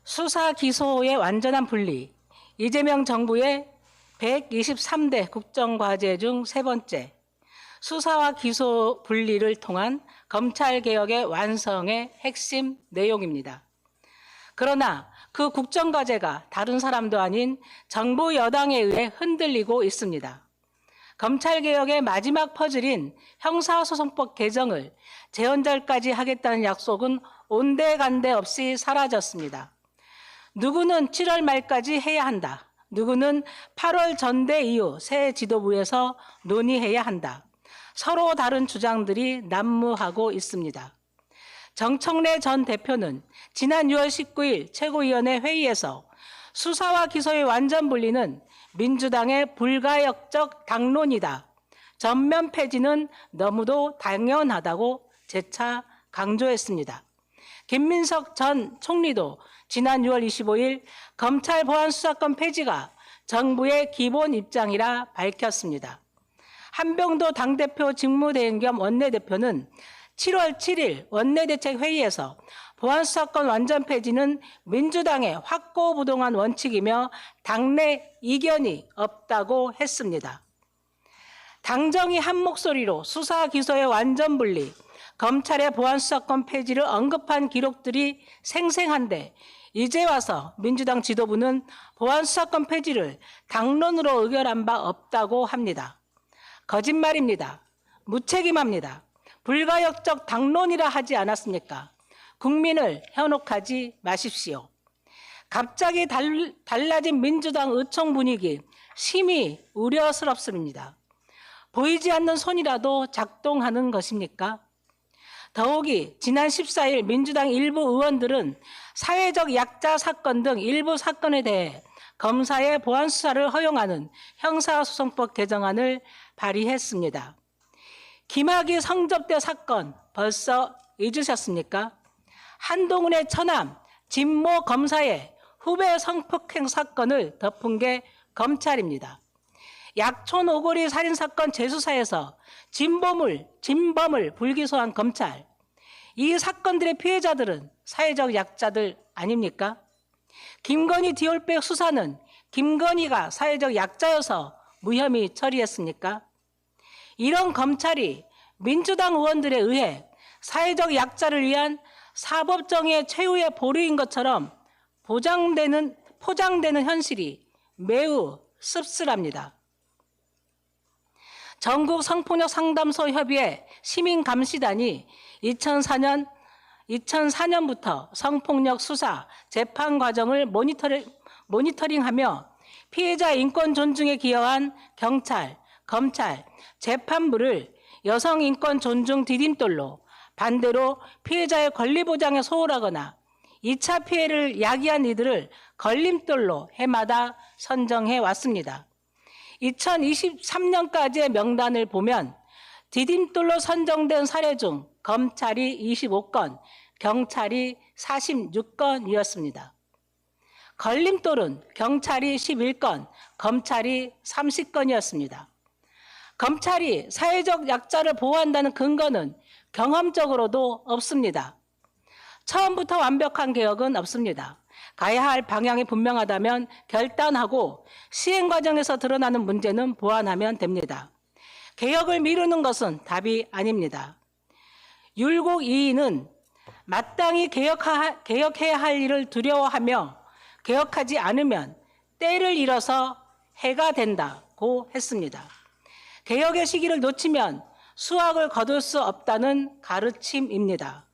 수사 기소의 완전한 분리, 이재명 정부의 123대 국정과제 중 세 번째, 수사와 기소 분리를 통한 검찰개혁의 완성의 핵심 내용입니다. 그러나 그 국정과제가 다른 사람도 아닌 정부 여당에 의해 흔들리고 있습니다. 검찰개혁의 마지막 퍼즐인 형사소송법 개정을 재헌절까지 하겠다는 약속은 온데간데 없이 사라졌습니다. 누구는 7월 말까지 해야 한다. 누구는 8월 전대 이후 새 지도부에서 논의해야 한다. 서로 다른 주장들이 난무하고 있습니다. 정청래 전 대표는 지난 6월 19일 최고위원회 회의에서 수사와 기소의 완전 분리는 민주당의 불가역적 당론이다. 전면 폐지는 너무도 당연하다고 재차 강조했습니다. 김민석 전 총리도 지난 6월 25일 검찰 보안수사권 폐지가 정부의 기본 입장이라 밝혔습니다. 한병도 당대표 직무대행 겸 원내대표는 7월 7일 원내대책회의에서 보안수사권 완전 폐지는 민주당의 확고부동한 원칙이며 당내 이견이 없다고 했습니다. 당정이 한 목소리로 수사 기소의 완전 분리, 검찰의 보안수사권 폐지를 언급한 기록들이 생생한데 이제 와서 민주당 지도부는 보안수사권 폐지를 당론으로 의결한 바 없다고 합니다. 거짓말입니다. 무책임합니다. 불가역적 당론이라 하지 않았습니까? 국민을 현혹하지 마십시오. 갑자기 달라진 민주당 의총 분위기 심히 우려스럽습니다. 보이지 않는 손이라도 작동하는 것입니까? 더욱이 지난 14일 민주당 일부 의원들은 사회적 약자 사건 등 일부 사건에 대해 검사의 보안수사를 허용하는 형사소송법 개정안을 발의했습니다. 김학의 성접대 사건 벌써 잊으셨습니까? 한동훈의 처남 진모 검사의 후배 성폭행 사건을 덮은 게 검찰입니다. 약촌 오거리 살인사건 재수사에서 진범을 불기소한 검찰. 이 사건들의 피해자들은 사회적 약자들 아닙니까? 김건희 디올백 수사는 김건희가 사회적 약자여서 무혐의 처리했습니까? 이런 검찰이 민주당 의원들에 의해 사회적 약자를 위한 사법정의의 최후의 보루인 것처럼 포장되는 현실이 매우 씁쓸합니다. 전국 성폭력 상담소 협의회 시민감시단이 2004년부터 성폭력 수사, 재판 과정을 모니터링하며 피해자 인권 존중에 기여한 경찰, 검찰, 재판부를 여성 인권 존중 디딤돌로, 반대로 피해자의 권리 보장에 소홀하거나 2차 피해를 야기한 이들을 걸림돌로 해마다 선정해 왔습니다. 2023년까지의 명단을 보면 디딤돌로 선정된 사례 중 검찰이 25건, 경찰이 46건이었습니다. 걸림돌은 경찰이 11건, 검찰이 30건이었습니다. 검찰이 사회적 약자를 보호한다는 근거는 경험적으로도 없습니다. 처음부터 완벽한 개혁은 없습니다. 가야 할 방향이 분명하다면 결단하고 시행 과정에서 드러나는 문제는 보완하면 됩니다. 개혁을 미루는 것은 답이 아닙니다. 율곡 2인은 마땅히 개혁해야 할 일을 두려워하며 개혁하지 않으면 때를 잃어서 해가 된다고 했습니다. 개혁의 시기를 놓치면 수확을 거둘 수 없다는 가르침입니다.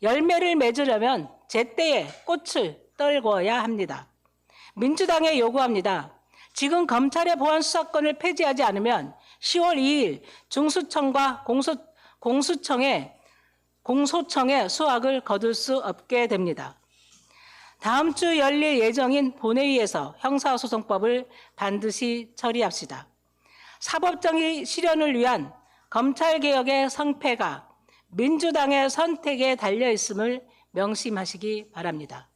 열매를 맺으려면 제때에 꽃을 떨궈야 합니다. 민주당에 요구합니다. 지금 검찰의 보안수사권을 폐지하지 않으면 10월 2일 중수청과 공소청에 수확을 거둘 수 없게 됩니다. 다음 주 열릴 예정인 본회의에서 형사소송법을 반드시 처리합시다. 사법정의 실현을 위한 검찰개혁의 성패가 민주당의 선택에 달려있음을 명심하시기 바랍니다.